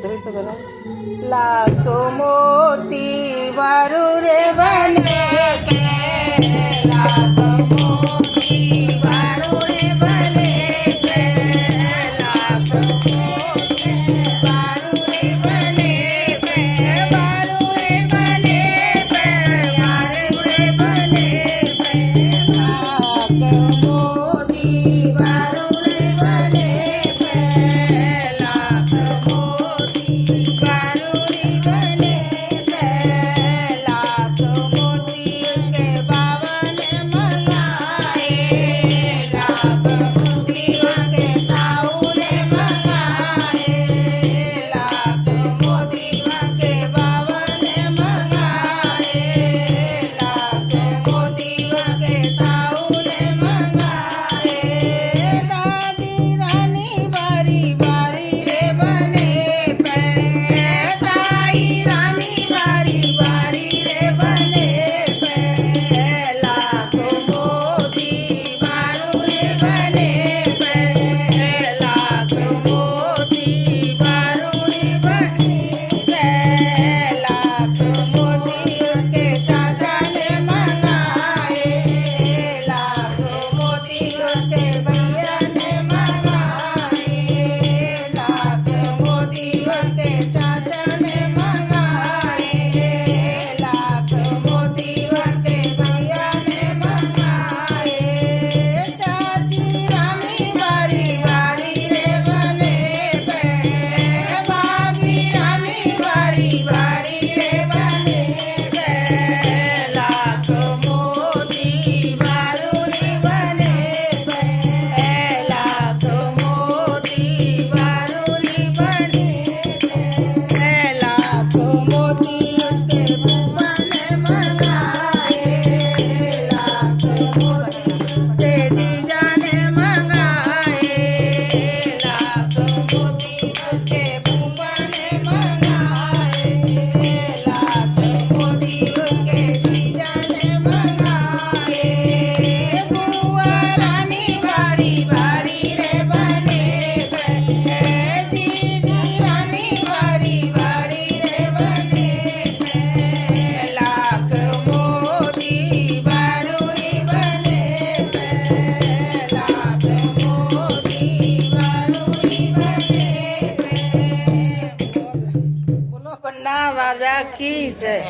धरित करा लाख मोती वारू रे बने के लाख मोती वारू रे बने के लाख मोती वारू रे बने के वारू रे बने के वारू रे बने के लाख मोती वारू रे बने के लाख मोती वारू रे बने के लाख मोती के बावन मंगाए लाख मोती के ताऊने मंगाए लाख मोती के बावन मंगाए लाख मोती के ताऊने मंगाए दादी रानी बारी बारी रे बने पे ताई रानी बारी बारी रे बने पे लाख मोती बारू रे बने पे लाख मोती बारू रे बने पे लाख मोती उसके चाचा ने मंगाए लाख मोती उसके भैया ने मंगाए लाख मोती उसके चाचा ने मंगाए लाख मोती उसके भैया ने मंगाए चाची रानी बारी बारी रे बने पे भाभी रानी बारी बारी रे बने पे लाख मोती बारू रे बने पे लाख मोती बारू रे बने पे लाख मोती उसके बुआ ने मंगाए लाख मोती उसके जीजा ने मंगाए लाख मोती उसके बुआ ने मंगाए लाख मोती उसके जीजा ने मंगाए बुआ रानी बारी बारी रे बने पे जीजी रानी बारी बारी रे बने पे लाख मोती बारू रे बने पे लाख मोती बारू रे बने पे बोलो पन्ना राजा की जय।